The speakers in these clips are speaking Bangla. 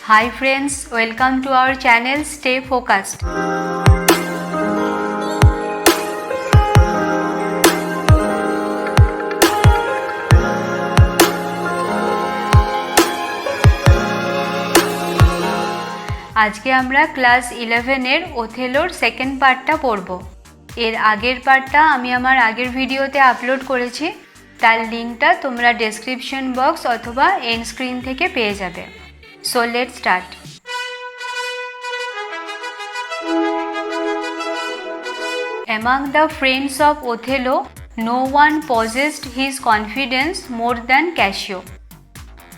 Hi friends, welcome to our channel Stay Focused. আজকে আমরা ক্লাস 11 ওথেলোর সেকেন্ড পার্টটা পড়ব। এর আগের পার্টটা আমি আমার আগের ভিডিওতে আপলোড করেছি, তার লিঙ্কটা তোমরা ডেসক্রিপশন বক্স অথবা এন্ড স্ক্রিন থেকে পেয়ে যাবে। So let's start. Among the friends of Othello, no one possessed his confidence more than Cassio.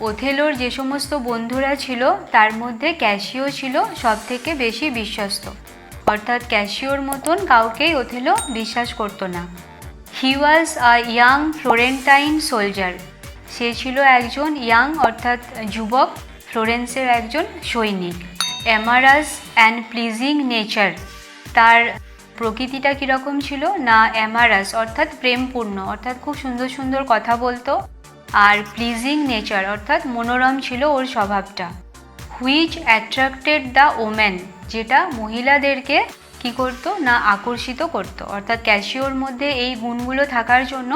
ওথেলোর যে সমস্ত বন্ধুরা ছিল তার মধ্যে ক্যাসিও ছিল সবথেকে বেশি বিশ্বস্ত, অর্থাৎ ক্যাসিওর মতন কাউকেই ওথেলো বিশ্বাস করত না। হি ওয়াজ আ ইয়াং ফ্লোরেন্টাইন সোলজার। সে ছিল একজন ইয়াং অর্থাৎ যুবক ফ্লোরেন্সের একজন সৈনিক। অ্যামারাস অ্যান্ড প্লিজিং নেচার। তার প্রকৃতিটা কীরকম ছিল না, অ্যামারাস অর্থাৎ প্রেমপূর্ণ, অর্থাৎ খুব সুন্দর সুন্দর কথা বলতো, আর প্লিজিং নেচার অর্থাৎ মনোরম ছিল ওর স্বভাবটা। হুইচ অ্যাট্রাক্টেড দ্য ওমেন, যেটা মহিলাদেরকে কি করতো না আকর্ষিত করত, অর্থাৎ ক্যাসিওর মধ্যে এই গুণগুলো থাকার জন্য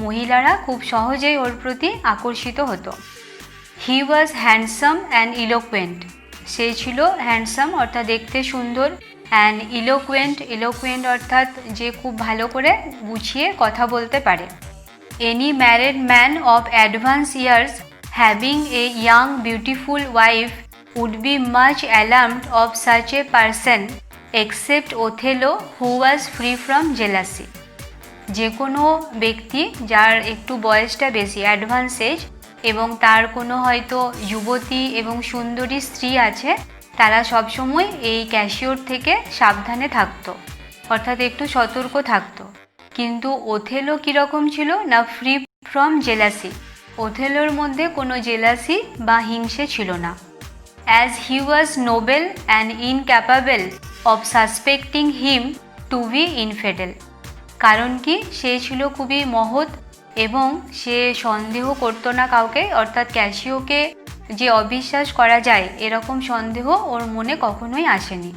মহিলারা খুব সহজেই ওর প্রতি আকর্ষিত হতো। হি ওয়াজ হ্যান্ডসাম অ্যান্ড ইলোকুয়েন্ট। সে ছিল হ্যান্ডসাম অর্থাৎ দেখতে সুন্দর, অ্যান্ড ইলোকুয়েন্ট অর্থাৎ যে খুব ভালো করে গুছিয়ে কথা বলতে পারে। Any married man of advanced years having a young beautiful wife would be much alarmed of such a person except Othello, who was free from jealousy. যে কোনো ব্যক্তি যার একটু বয়সটা বেশি অ্যাডভান্স এজ এবং তার কোনো হয়তো যুবতী এবং সুন্দরী স্ত্রী আছে, তারা সবসময় এই ক্যাসিওর থেকে সাবধানে থাকতো, অর্থাৎ একটু সতর্ক থাকতো। কিন্তু ওথেলো কীরকম ছিল না, ফ্রি ফ্রম জেলাসি। ওথেলোর মধ্যে কোনো জেলাসি বা হিংসে ছিল না। As he was noble and incapable of suspecting him to be infidel. কারণ কি, সে ছিল খুবই মহৎ এবং সে সন্দেহ করতো না কাউকে, অর্থাৎ ক্যাসিওকে যে অবিশ্বাস করা যায় এরকম সন্দেহ ওর মনে কখনোই আসেনি।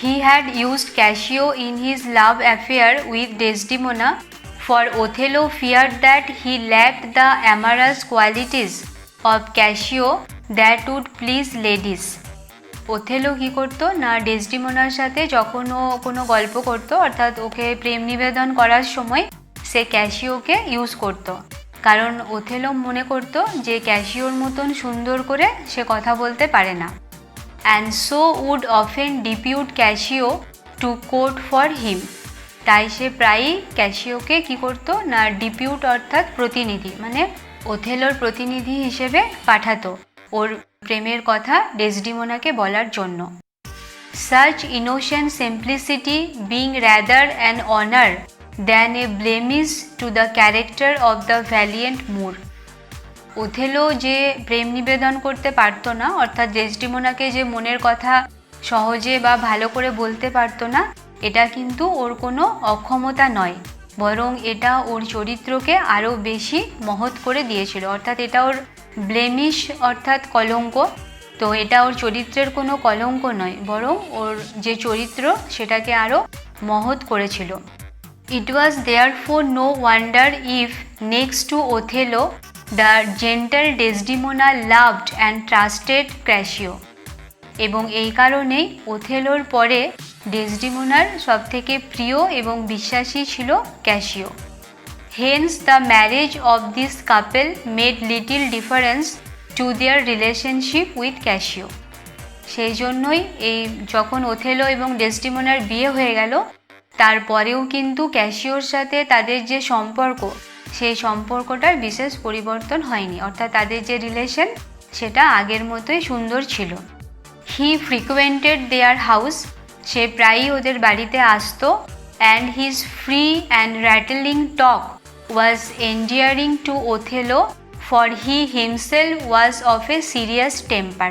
He had used Cassio in his love affair with Desdemona, for Othello feared that he lacked the amorous qualities of Cassio that would please ladies. Othello কী করতো না, ডেসডিমোনার সাথে যখন ও কোনো গল্প করতো, অর্থাৎ ওকে প্রেম নিবেদন করার সময় সে ক্যাসিওকে ইউজ করতো, কারণ ওথেলো মনে করতো যে ক্যাসিওর মতন সুন্দর করে সে কথা বলতে পারে না। and so would often depute Cassio to court for him. তাই সে প্রায়ই ক্যাসিওকে কি করতো না, ডিপিউট অর্থাৎ প্রতিনিধি, মানে ওথেলোর প্রতিনিধি হিসেবে পাঠাতো ওর প্রেমের কথা ডেসডিমোনাকে বলার জন্য। Such innocent simplicity being rather an honor than a blemish to the character of the valiant Moor. Othello যে প্রেম নিবেদন করতে পারতো না, অর্থাৎ ডেসডিমোনাকে যে মনের কথা সহজে বা ভালো করে বলতে পারতো না, এটা কিন্তু ওর কোনো অক্ষমতা নয়, বরং এটা ওর চরিত্রকে আরও বেশি মহৎ করে দিয়েছিল, অর্থাৎ এটা ওর ব্লেমিশ অর্থাৎ কলঙ্ক, তো এটা ওর চরিত্রের কোনো কলঙ্ক নয়, বরং ওর যে চরিত্র সেটাকে আরও মহৎ করেছিল। It was therefore no wonder if next to Othello the gentle Desdemona loved and trusted Cassio. এবং এই কারণেই ওথেলোর পরে ডেসডিমোনার সবথেকে প্রিয় এবং বিশ্বাসী ছিল Casio. Hence the marriage of this couple made little difference to their relationship with Cassio. সেই জন্যই এই যখন ওথেলো এবং ডেসডিমোনার বিয়ে হয়ে গেল, তারপরেও কিন্তু ক্যাসিওর সাথে তাদের যে সম্পর্ক, সেই সম্পর্কটার বিশেষ পরিবর্তন হয়নি, অর্থাৎ তাদের যে রিলেশন সেটা আগের মতোই সুন্দর ছিল। হি ফ্রিকুয়েন্টেড দেয়ার হাউস। সে প্রায়ই ওদের বাড়িতে আসতো। And his free and rattling talk was endearing to Othello, for he himself was of a serious temper.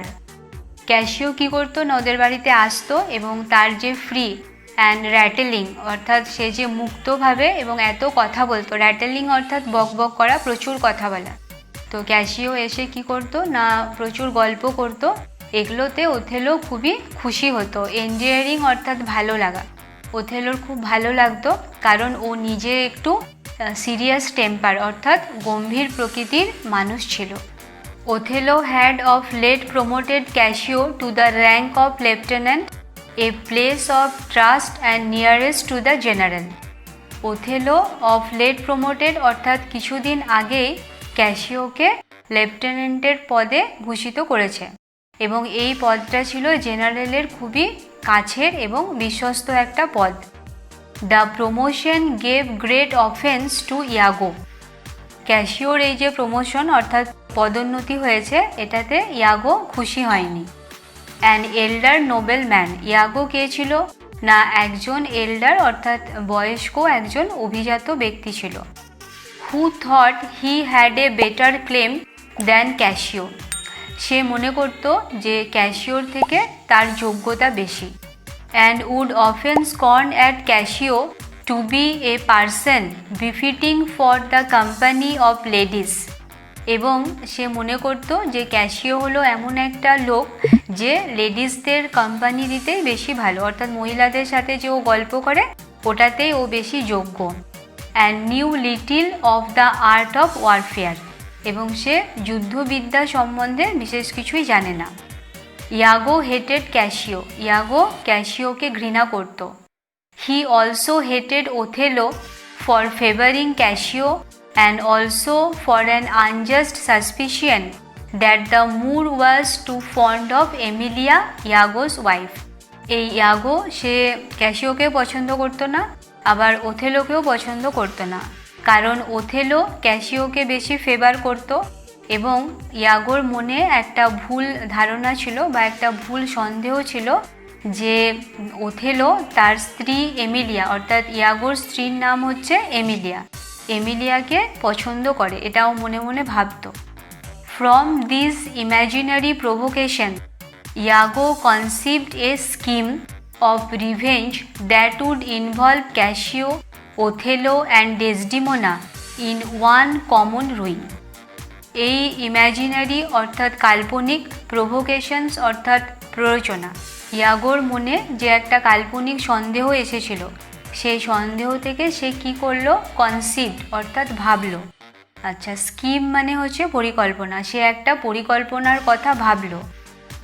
Cassio কী করতো না, ওদের বাড়িতে আসতো এবং তার যে ফ্রি অ্যান্ড র্যাটেলিং অর্থাৎ সে যে মুক্তভাবে এবং এত কথা বলতো, র্যাটেলিং অর্থাৎ বক বক করা, প্রচুর কথা বলা, তো ক্যাসিও এসে কি করতো না প্রচুর গল্প করতো এগুলোতে ওথেলো খুবই খুশি হতো। এনডিয়ারিং অর্থাৎ ভালো লাগা, ওথেলোর খুব ভালো লাগতো, কারণ ও নিজে একটু সিরিয়াস টেম্পার অর্থাৎ গম্ভীর প্রকৃতির মানুষ ছিল। Othello had of late promoted Cassio to the rank of lieutenant, a place of trust and nearest to the general. Othello of late promoted অর্থাৎ কিছুদিন আগেই ক্যাশিওকে লেফটেন্যান্টের পদে ভূষিত করেছে, এবং এই পদটা ছিল জেনারেলের খুবই কাছের এবং বিশ্বস্ত একটা পদ। The promotion gave great offence to Iago. ক্যাশিওর এই যে প্রমোশন অর্থাৎ পদোন্নতি হয়েছে, এটাতে ইয়াগো খুশি হয়নি। অ্যান এল্ডার নোবেল ম্যান, ইয়াগো কে ছিল না একজন এল্ডার অর্থাৎ বয়স্ক একজন অভিজাত ব্যক্তি ছিল। Who thought he had a better claim than Cassio, সে মনে করত যে ক্যাশিওর থেকে তার যোগ্যতা বেশি। And would often scorn at Cassio to be a person befitting for the company of ladies, এবং সে মনে করত যে ক্যাশিও হলো এমন একটা লোক যে লেডিসদের কোম্পানি দিতেই বেশি ভালো, অর্থাৎ মহিলাদের সাথে যে ও গল্প করে ওটাতেই ও বেশি যোগ্য। And new little of the art of warfare, এবং সে যুদ্ধবিদ্যা সম্বন্ধে বিশেষ কিছুই জানে না। ইয়াগো হেটেড ক্যাশিও, ইয়াগো ক্যাশিওকে ঘৃণা করত। He also hated Othello for favouring cashew and also for an unjust suspicion that the Moor was too fond of Emilia, Iago's wife. এই ইয়াগো সে ক্যাশিওকে পছন্দ করতো না, আবার ওথেলোকেও পছন্দ করতো না, কারণ ওথেলো ক্যাশিওকে বেশি ফেভার করত, এবং ইয়াগোর মনে একটা ভুল ধারণা ছিল বা একটা ভুল সন্দেহ ছিল যে ওথেলো তার স্ত্রী এমিলিয়া অর্থাৎ ইয়াগোর স্ত্রীর নাম হচ্ছে এমিলিয়া, এমিলিয়াকে পছন্দ করে, এটাও মনে মনে ভাবত। From this imaginary provocation Iago conceived a scheme of revenge that would involve Cassio, Othello and Desdemona in one common ruin. এই ইম্যাজিনারি অর্থাৎ কাল্পনিক, প্রভোকেশনস অর্থাৎ প্ররোচনা, ইয়াগোর মনে যে একটা কাল্পনিক সন্দেহ এসেছিল, সেই সন্দেহ থেকে সে কি করলো, কনসিভড অর্থাৎ ভাবলো। আচ্ছা, স্কিম মানে হচ্ছে পরিকল্পনা, সে একটা পরিকল্পনার কথা ভাবলো।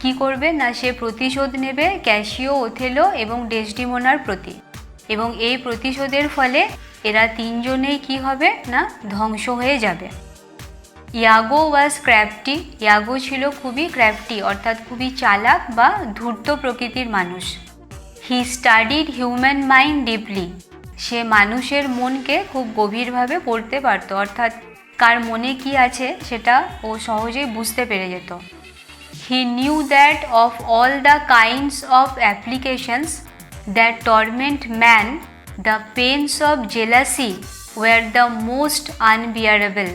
কি করবে না, সে প্রতিশোধ নেবে ক্যাশিও, ওথেলো এবং ডেসডিমোনার প্রতি, এবং এই প্রতিশোধের ফলে এরা তিনজনেই কি হবে না ধ্বংস হয়ে যাবে। ইয়াগো ওয়াজ ক্র্যাফটি, ইয়াগো ছিল খুবই ক্র্যাফটি অর্থাৎ খুবই চালাক বা ধূর্ত প্রকৃতির মানুষ। He studied human mind deeply, সে মানুষের মনকে খুব গভীরভাবে পড়তে পারত, অর্থাৎ কার মনে কি আছে সেটা ও সহজেই বুঝতে পেরে যেত। He knew that of all the kinds of applications that torment man the pains of jealousy were the most unbearable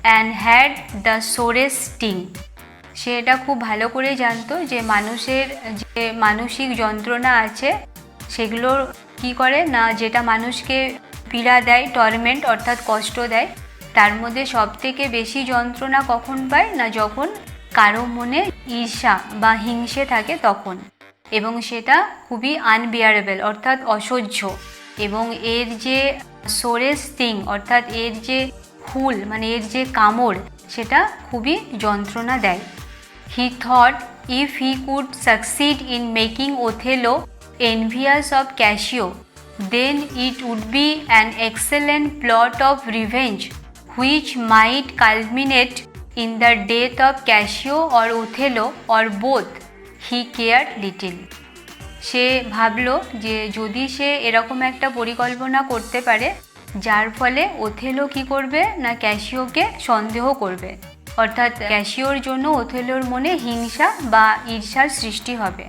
and had the sorest sting. সে এটা খুব ভালো করে জানতো যে মানুষের যে মানসিক যন্ত্রণা আছে সেগুলো কি করে না, যেটা মানুষকে পীড়া দেয়, টর্মেন্ট অর্থাৎ কষ্ট দেয়, তার মধ্যে সবথেকে বেশি যন্ত্রণা কখন পায় না, যখন কারো মনে ঈর্ষা বা হিংসে থাকে তখন, এবং সেটা খুবই আনবিয়ারেবল অর্থাৎ অসহ্য, এবং এর যে সোরেস স্টিং অর্থাৎ এর যে হুল মানে এর যে কামড় সেটা খুবই যন্ত্রণা দেয়। He thought if he could succeed in making Othello envious of Cassio, then it would be an excellent plot of revenge which might culminate in the death of Cassio or Othello or both. He cared little. সে ভাবলো যে যদি সে এরকম একটা পরিকল্পনা করতে পারে যার ফলে ওথেলো কি করবে না ক্যাশিওকে সন্দেহ করবে, অর্থাৎ ক্যাশিওর জন্য ওথেলোর মনে হিংসা বা ঈর্ষার সৃষ্টি হবে,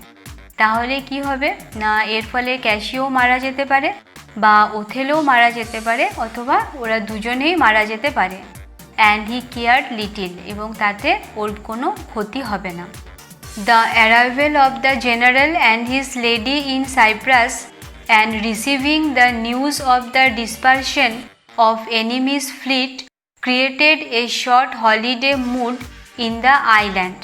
তাহলে কি হবে না এর ফলে ক্যাশিও মারা যেতে পারে বা ওথেলোও মারা যেতে পারে, অথবা ওরা দুজনেই মারা যেতে পারে। অ্যান্ড হি কেয়ার্ড লিটিল, এবং তাতে ওর কোনো ক্ষতি হবে না। The arrival of the general and his lady in Cyprus and receiving the news of the dispersion of enemy's fleet created a short holiday mood in the island.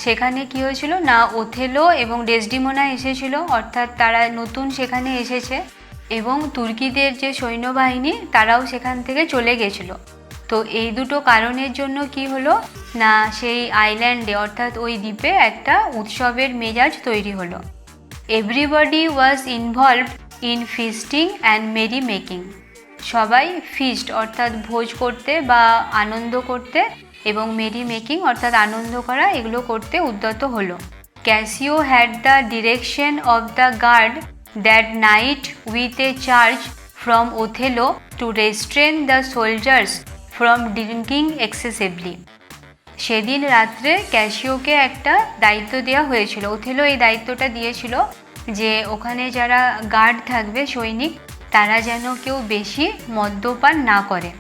সেখানে কি হয়েছিল না, ওথেলো এবং ডেসডিমোনা এসেছিল, অর্থাৎ তারা নতুন সেখানে এসেছে এবং তুর্কিদের যে সৈন্যবাহিনী তারাও সেখান থেকে চলে গেছিলো। তো এই দুটো কারণের জন্য কি হলো না, সেই আইল্যান্ডে অর্থাৎ ওই দ্বীপে একটা উৎসবের মেজাজ তৈরি হলো। Everybody was involved in feasting and merry making. সবাই ফিস্ট অর্থাৎ ভোজ করতে বা আনন্দ করতে এবং মেরি মেকিং অর্থাৎ আনন্দ করা এগুলো করতে উদ্যত হলো। Cassio had the direction of the guard that night with a charge from Othello to restrain the soldiers from drinking excessively. সেদিন রাত্রে ক্যাসিওকে একটা দায়িত্ব দেওয়া হয়েছিল। ওথেলো এই দায়িত্বটা দিয়েছিল যে ওখানে যারা গার্ড থাকবে সৈনিক, তারা যেন কেউ বেশি মদ্যপান না করে।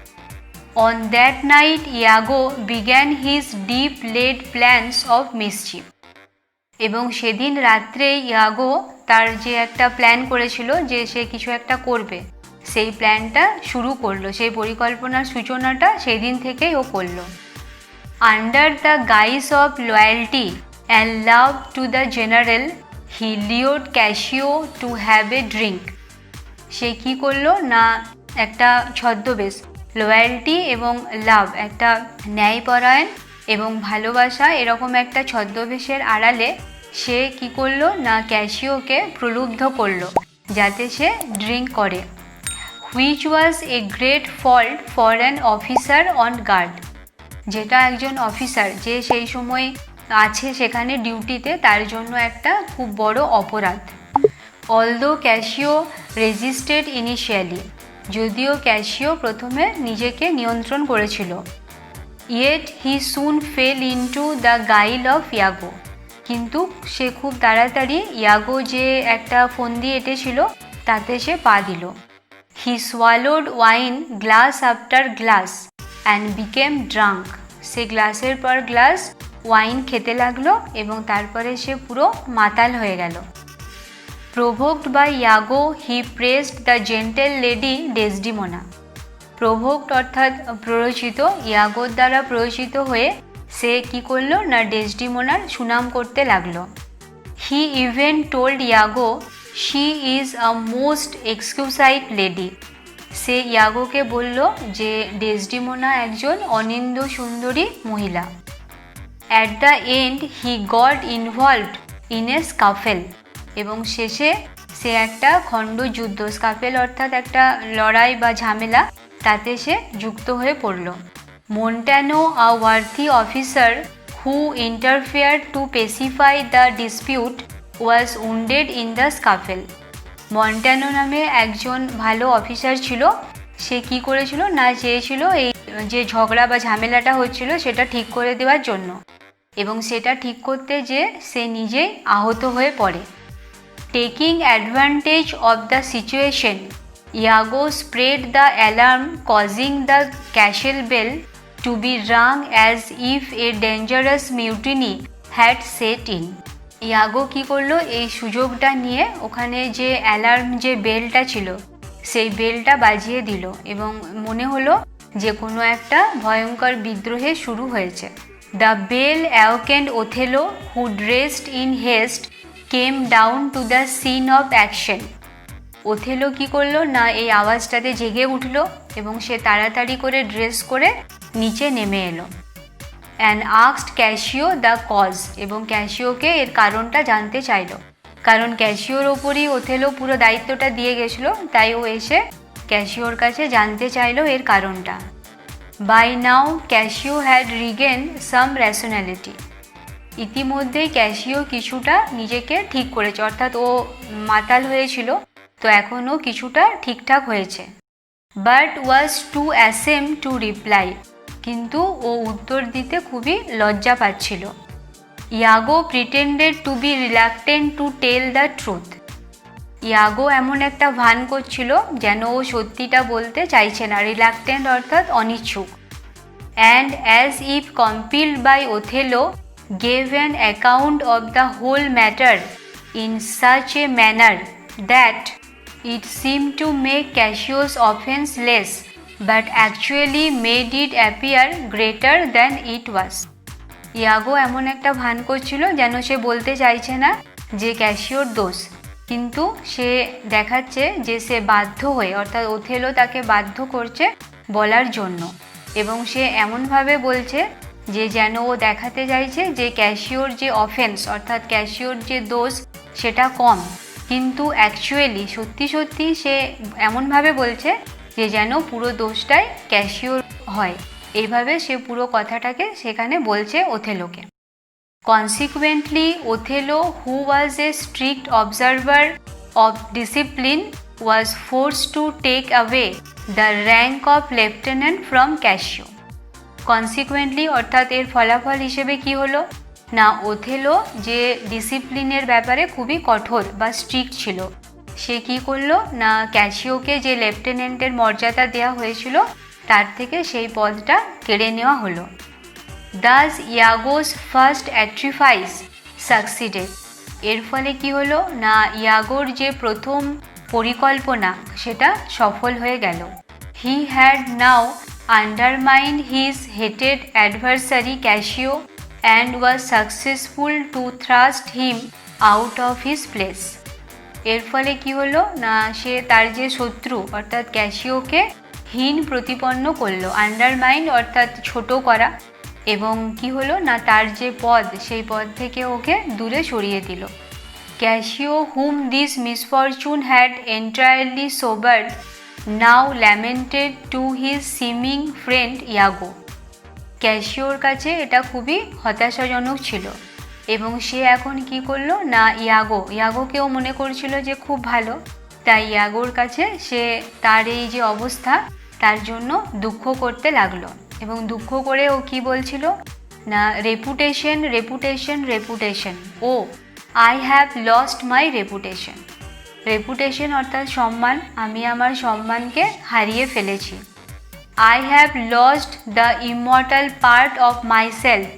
On that night Iago began his deep laid plans of mischief. এবং সেদিন রাত্রে ইয়াগো তার যে একটা প্ল্যান করেছিল যে সে কিছু একটা করবে, সেই প্ল্যানটা শুরু করলো, সেই পরিকল্পনার সূচনাটা সেই দিন থেকেই ও করলো। Under the guise of loyalty and love to the general he lured Cassio to have a drink. সে কী করলো না, একটা ছদ্মবেশ, লয়্যালটি এবং লাভ, একটা ন্যায়পরায়ণ এবং ভালোবাসা, এরকম একটা ছদ্মবেশের আড়ালে সে কী করলো না, ক্যাসিওকে প্রলুব্ধ করলো যাতে সে ড্রিঙ্ক করে। Which was a great fault for an officer on guard. যেটা একজন অফিসার যে সেই সময় আছে সেখানে ডিউটিতে, তার জন্য একটা খুব বড় অপরাধ। Although Cassio resisted initially. যদিও ক্যাসিও প্রথমে নিজেকে নিয়ন্ত্রণ করেছিল। Yet he soon fell into the guile of Iago. কিন্তু সে খুব তাড়াতাড়ি ইয়াগো যে একটা ফন্দি এঁটেছিল তাতে সে পা দিল। He swallowed wine glass after glass and became drunk. সে গ্লাসের পর গ্লাস ওয়াইন খেতে লাগলো এবং তারপরে সে পুরো মাতাল হয়ে গেল। Provoked by Iago he pressed the gentle lady Desdemona. Provoked অর্থাৎ প্ররোচিত, ইয়াগোর দ্বারা প্ররোচিত হয়ে সে কি করলো না, ডেসডিমোনার সুনাম করতে লাগলো। He even told Iago she is a most exquisite lady. সে ইয়াগোকে বলল যে ডেসডিমোনা একজন অনিন্দ সুন্দরী মহিলা। At the end he got involved in a scuffle. এবং শেষে সে একটা খণ্ডযুদ্ধ, স্কাফেল অর্থাৎ একটা লড়াই বা ঝামেলা, তাতে সে যুক্ত হয়ে পড়ল। Montano a worthy officer who interfere to pacify the dispute was wounded in the scuffle. Montano নামে একজন ভালো অফিসার ছিল, সে কি করেছিল না, চেয়েছিল এই যে ঝগড়া বা ঝামেলাটা হচ্ছিল সেটা ঠিক করে দেওয়ার জন্য, এবং সেটা ঠিক করতে যে সে নিজেই আহত হয়ে পড়ে। Taking advantage of the situation Iago spread the alarm causing the castle bell to be rung as if a dangerous mutiny had set in. Iago কী করলো, এই সুযোগটা নিয়ে ওখানে যে অ্যালার্ম যে বেলটা ছিল সেই বেলটা বাজিয়ে দিল এবং মনে হলো যে কোনো একটা ভয়ঙ্কর বিদ্রোহে শুরু হয়েছে। The bell awakened Othello who dressed in haste came down to the scene of action. Othello কী করলো না, এই আওয়াজটাতে জেগে উঠল এবং সে তাড়াতাড়ি করে ড্রেস করে নিচে নেমে এলো। And asked Cassio the cause. এবং ক্যাসিওকে এর কারণটা জানতে চাইল, কারণ ক্যাসিওর ওপরই ওথেলো পুরো দায়িত্বটা দিয়ে গেছিলো, তাই ও এসে ক্যাসিওর কাছে জানতে চাইলো এর কারণটা। By now Cassio had regain some rationality. ইতিমধ্যেই ক্যাসিও কিছুটা নিজেকে ঠিক করেছে, অর্থাৎ ও মাতাল হয়েছিল, তো এখনও কিছুটা ঠিকঠাক হয়েছে। But was too ashamed to reply. কিন্তু ও উত্তর দিতে খুবই লজ্জা পাচ্ছিল। Iago pretended to be reluctant to tell the truth. Iago এমন একটা ভান করছিল যেন ও সত্যিটা বলতে চাইছে না, রিলাক্টেন্ট অর্থাৎ অনিচ্ছুক। And as if compelled by Othello gave an account of the whole matter in such a manner that it seemed to make Cassio's offense less, but actually made it appear greater than it was. ইয়াগো এমন একটা ভান করছিল যেন সে বলতে চাইছে না যে ক্যাসিওর দোষ, কিন্তু সে দেখাচ্ছে যে সে বাধ্য হয়ে, অর্থাৎ ওথেলো তাকে বাধ্য করছে বলার জন্য, এবং সে এমনভাবে বলছে যে যেন ও দেখাতে চাইছে যে ক্যাসিওর যে অফেন্স, অর্থাৎ ক্যাসিওর যে দোষ সেটা কম, কিন্তু অ্যাকচুয়ালি সত্যি সত্যি সে এমনভাবে বলছে যে যেন পুরো দোষটাই ক্যাসিওর হয়। এইভাবে সে পুরো কথাটাকে সেখানে বলছে ওথেলোকে। Consequently, Othello, who was a strict observer of discipline, was forced to take away the rank of lieutenant from Cassio. Consequently, অর্থাৎ এর ফলাফল হিসেবে কি হলো না, ওথেলো যে ডিসিপ্লিনের ব্যাপারে খুবই কঠোর বা স্ট্রিক্ট ছিল, সে কি করলো না ক্যাসিওকে যে লেফটেন্যান্টের মর্যাদা দেওয়া হয়েছিল তার থেকে সেই পদটা কেড়ে নেওয়া হলো। Thus Iago's first artifice succeeded. এর ফলে কি হলো না ইয়াগোর যে প্রথম পরিকল্পনা সেটা সফল হয়ে গেল। He had now undermined his hated adversary Cassio and was successful to thrust him out of his place. এর ফলে কি হলো না সে তার যে শত্রু অর্থাৎ ক্যাসিওকে হীন প্রতিপন্ন করলো। আন্ডারমাইন্ড অর্থাৎ ছোট করা, এবং কি হলো না তার যে পদ সেই পদ থেকে ওকে দূরে সরিয়ে দিল। Casio, whom this misfortune had entirely sobered, now lamented to his seeming friend Iago. ক্যাসিওর কাছে এটা খুবই হতাশাজনক ছিল, এবং সে এখন কি করলো না ইয়াগোকেও মনে করছিল যে খুব ভালো, তাই ইয়াগোর কাছে সে তার এই যে অবস্থা তার জন্য দুঃখ করতে লাগলো, এবং দুঃখ করে ও কি বলছিল না reputation reputation reputation, oh I have lost my reputation. Reputation অর্থাৎ সম্মান, আমি আমার সম্মানকে হারিয়ে ফেলেছি। I have lost the immortal part of myself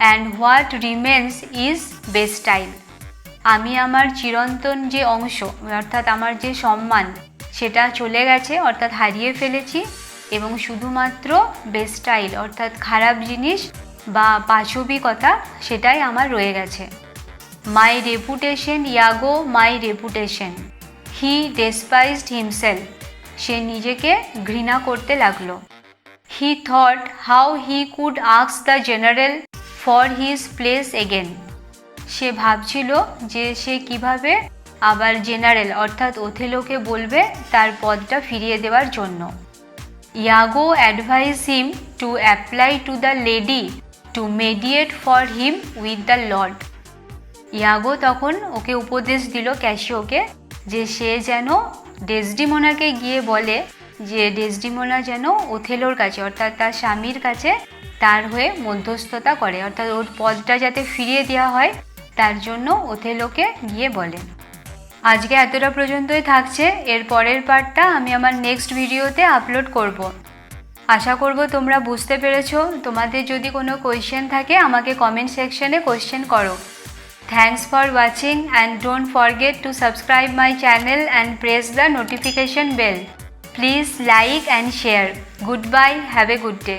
and what remains is bestial. আমি আমার চিরন্তন যে অংশ অর্থাৎ আমার যে সম্মান সেটা চলে গেছে অর্থাৎ হারিয়ে ফেলেছি, এবং শুধুমাত্র বেস্টাইল অর্থাৎ খারাপ জিনিস বা পাশবিকতা সেটাই আমার রয়ে গেছে। My reputation Iago, my reputation. He despised himself, সে নিজেকে ঘৃণা করতে লাগলো। He thought how he could ask the general for his place again, সে ভাবছিল যে সে কিভাবে আবার জেনারেল অর্থাৎ ওথেলোকে বলবে তার পদটা ফিরিয়ে দেওয়ার জন্য। Iago advised him to apply to the lady to mediate for him with the Lord. ইয়াগো তখন ওকে উপদেশ দিল ক্যাসিওকে যে সে যেন ডেসডিমোনাকে গিয়ে বলে যে ডেসডিমোনা যেন ওথেলোর কাছে অর্থাৎ তার স্বামীর কাছে তার হয়ে মধ্যস্থতা করে, অর্থাৎ ওর পদটা যাতে ফিরিয়ে দেওয়া হয় তার জন্য ওথেলোকে গিয়ে বলে। আজকে এতটা পর্যন্তই থাকছে, এর পরের পার্টটা আমি আমার নেক্সট ভিডিওতে আপলোড করব। আশা করব তোমরা বুঝতে পেরেছো। তোমাদের যদি কোনো কোয়েশ্চেন থাকে আমাকে কমেন্ট সেকশনে কোয়েশ্চেন করো। Thanks for watching and don't forget to subscribe my channel and press the notification bell. Please like and share. Goodbye, have a good day.